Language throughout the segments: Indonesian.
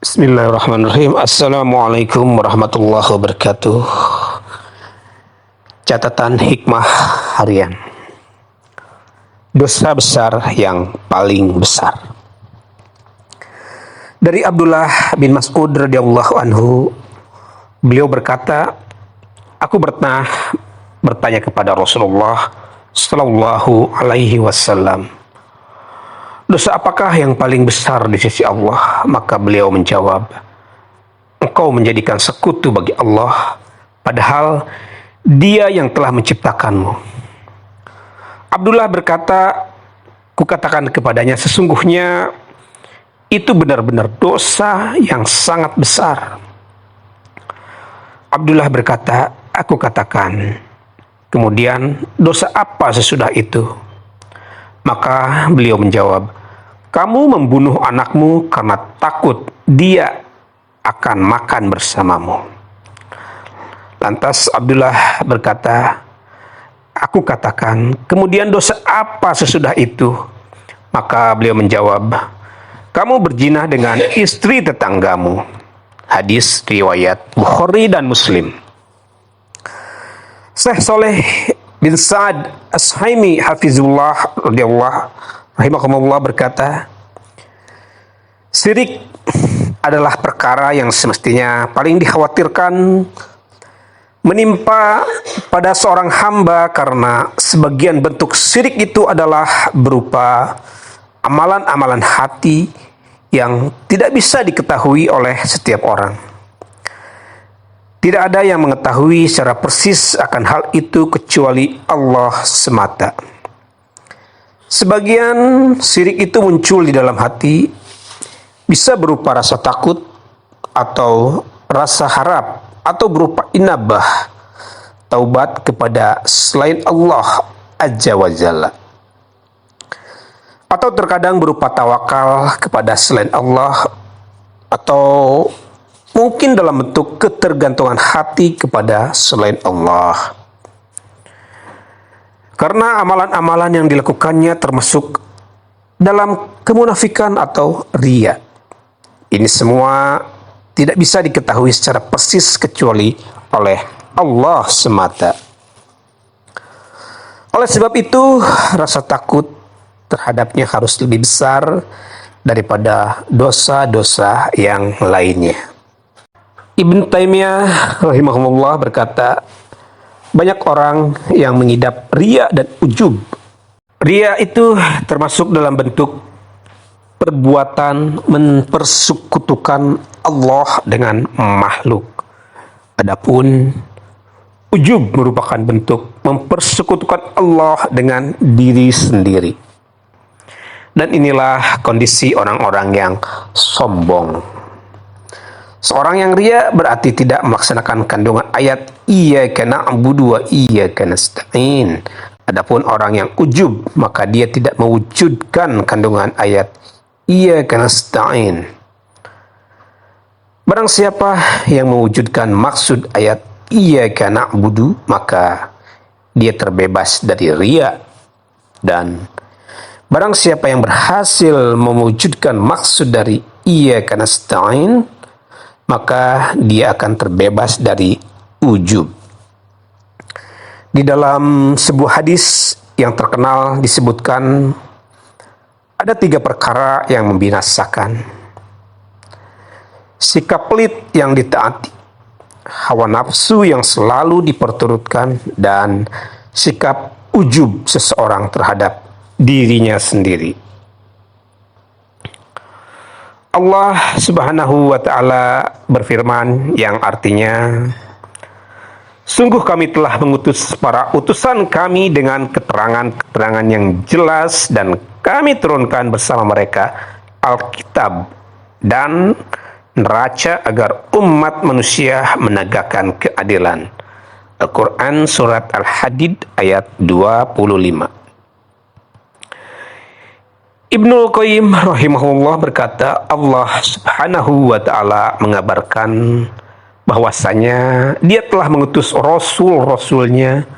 Bismillahirrahmanirrahim. Assalamualaikum warahmatullahi wabarakatuh. Catatan hikmah harian. Dosa besar yang paling besar. Dari Abdullah bin Mas'ud radhiyallahu anhu, beliau berkata, aku pernah bertanya kepada Rasulullah sallallahu alaihi wasallam, dosa apakah yang paling besar di sisi Allah? Maka beliau menjawab, engkau menjadikan sekutu bagi Allah, padahal Dia yang telah menciptakanmu. Abdullah berkata, kukatakan kepadanya, sesungguhnya itu benar-benar dosa yang sangat besar. Abdullah berkata, aku katakan, kemudian dosa apa sesudah itu? Maka beliau menjawab, kamu membunuh anakmu karena takut dia akan makan bersamamu. Lantas Abdullah berkata, aku katakan, kemudian dosa apa sesudah itu? Maka beliau menjawab, kamu berzina dengan istri tetanggamu. Hadis riwayat Bukhari dan Muslim. Syekh Saleh bin Sa'ad As-Suhaimi hafizullah radhiyallahu rahimahumullah berkata, syirik adalah perkara yang semestinya paling dikhawatirkan menimpa pada seorang hamba, karena sebagian bentuk syirik itu adalah berupa amalan-amalan hati yang tidak bisa diketahui oleh setiap orang. Tidak ada yang mengetahui secara persis akan hal itu kecuali Allah semata. Sebagian syirik itu muncul di dalam hati, bisa berupa rasa takut atau rasa harap, atau berupa inabah, taubat kepada selain Allah Azza wa Jalla, atau terkadang berupa tawakal kepada selain Allah, atau mungkin dalam bentuk ketergantungan hati kepada selain Allah. Karena amalan-amalan yang dilakukannya termasuk dalam kemunafikan atau riya. Ini semua tidak bisa diketahui secara persis kecuali oleh Allah semata. Oleh sebab itu, rasa takut terhadapnya harus lebih besar daripada dosa-dosa yang lainnya. Ibn Taimiyah rahimahullah berkata, banyak orang yang mengidap riya dan ujub. Riya itu termasuk dalam bentuk perbuatan mempersekutukan Allah dengan makhluk. Adapun ujub merupakan bentuk mempersekutukan Allah dengan diri sendiri. Dan inilah kondisi orang-orang yang sombong. Seorang yang riya berarti tidak melaksanakan kandungan ayat iyyaka na'budu wa iyyaka nasta'in. Adapun orang yang ujub, maka dia tidak mewujudkan kandungan ayat iyyaka nasta'in. Barang siapa yang mewujudkan maksud ayat iyyaka na'budu, maka dia terbebas dari riya. Dan barang siapa yang berhasil mewujudkan maksud dari iyyaka nasta'in, maka dia akan terbebas dari ujub. Di dalam sebuah hadis yang terkenal disebutkan, ada 3 perkara yang membinasakan: sikap pelit yang ditaati, hawa nafsu yang selalu diperturutkan, dan sikap ujub seseorang terhadap dirinya sendiri. Allah Subhanahu wa ta'ala berfirman yang artinya, sungguh kami telah mengutus para utusan kami dengan keterangan-keterangan yang jelas, dan kami turunkan bersama mereka Alkitab dan neraca agar umat manusia menegakkan keadilan. Al-Quran Surat Al-Hadid ayat 25. Ibnu Qayyim rahimahullah berkata, Allah Subhanahu wa ta'ala mengabarkan bahwasanya Dia telah mengutus rasul-rasulnya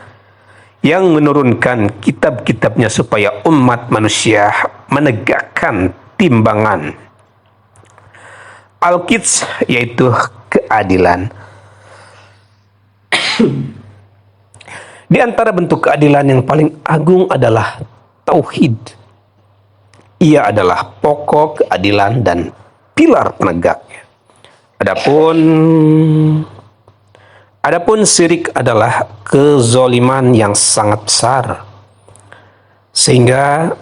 yang menurunkan kitab-kitabnya supaya umat manusia menegakkan timbangan Al-Qits, yaitu keadilan. Di antara bentuk keadilan yang paling agung adalah tauhid. Ia adalah pokok keadilan dan pilar penegaknya. Adapun syirik adalah kezoliman yang sangat besar. Sehingga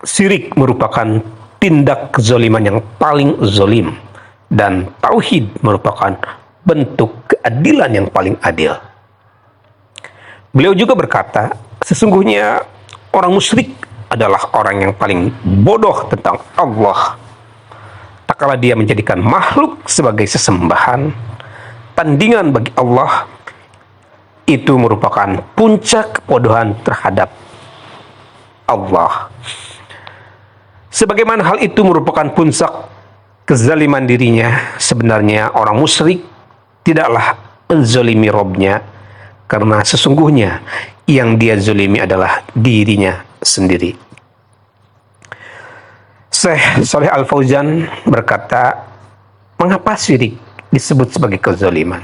syirik merupakan tindak kezoliman yang paling zolim, dan tauhid merupakan bentuk keadilan yang paling adil. Beliau juga berkata, sesungguhnya orang musyrik adalah orang yang paling bodoh tentang Allah, tak kala dia menjadikan makhluk sebagai sesembahan, tandingan bagi Allah. Itu merupakan puncak kebodohan terhadap Allah. Sebagaimana hal itu merupakan puncak kezaliman dirinya, sebenarnya orang musyrik tidaklah menzalimi Robnya, karena sesungguhnya yang dia zalimi adalah dirinya sendiri. Syekh Shalih Al Fauzan berkata, mengapa syirik disebut sebagai kezaliman?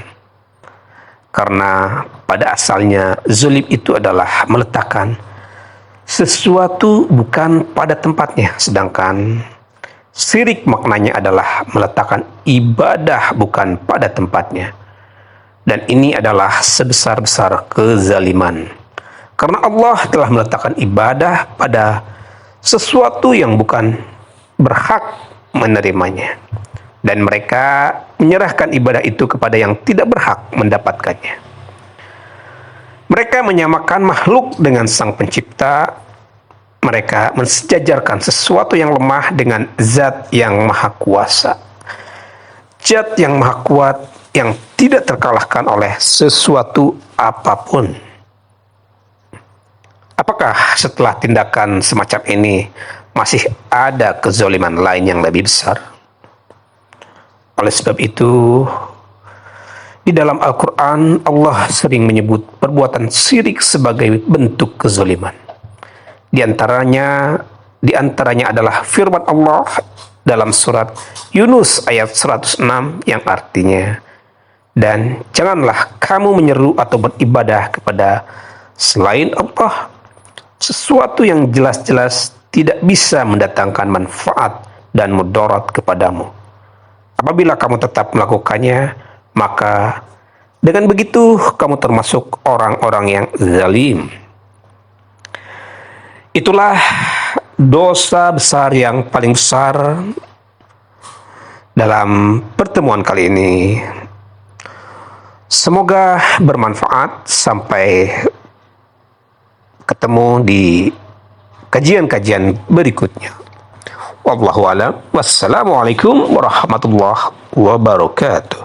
Karena pada asalnya zalim itu adalah meletakkan sesuatu bukan pada tempatnya, sedangkan syirik maknanya adalah meletakkan ibadah bukan pada tempatnya. Dan ini adalah sebesar-besar kezaliman, karena Allah telah meletakkan ibadah pada sesuatu yang bukan berhak menerimanya, dan mereka menyerahkan ibadah itu kepada yang tidak berhak mendapatkannya. Mereka menyamakan makhluk dengan Sang Pencipta. Mereka mensejajarkan sesuatu yang lemah dengan Zat yang Maha Kuasa, Zat yang Maha Kuat, yang tidak terkalahkan oleh sesuatu apapun. Apakah setelah tindakan semacam ini masih ada kezaliman lain yang lebih besar? Oleh sebab itu, di dalam Al-Quran, Allah sering menyebut perbuatan syirik sebagai bentuk kezaliman. Di antaranya adalah firman Allah dalam surat Yunus ayat 106 yang artinya, dan janganlah kamu menyeru atau beribadah kepada selain Allah sesuatu yang jelas-jelas tidak bisa mendatangkan manfaat dan mudarat kepadamu. Apabila kamu tetap melakukannya, maka dengan begitu kamu termasuk orang-orang yang zalim. Itulah dosa besar yang paling besar dalam pertemuan kali ini. Semoga bermanfaat. Sampai ketemu di kajian-kajian berikutnya. Wallahu a'lam. Wassalamualaikum warahmatullahi wabarakatuh.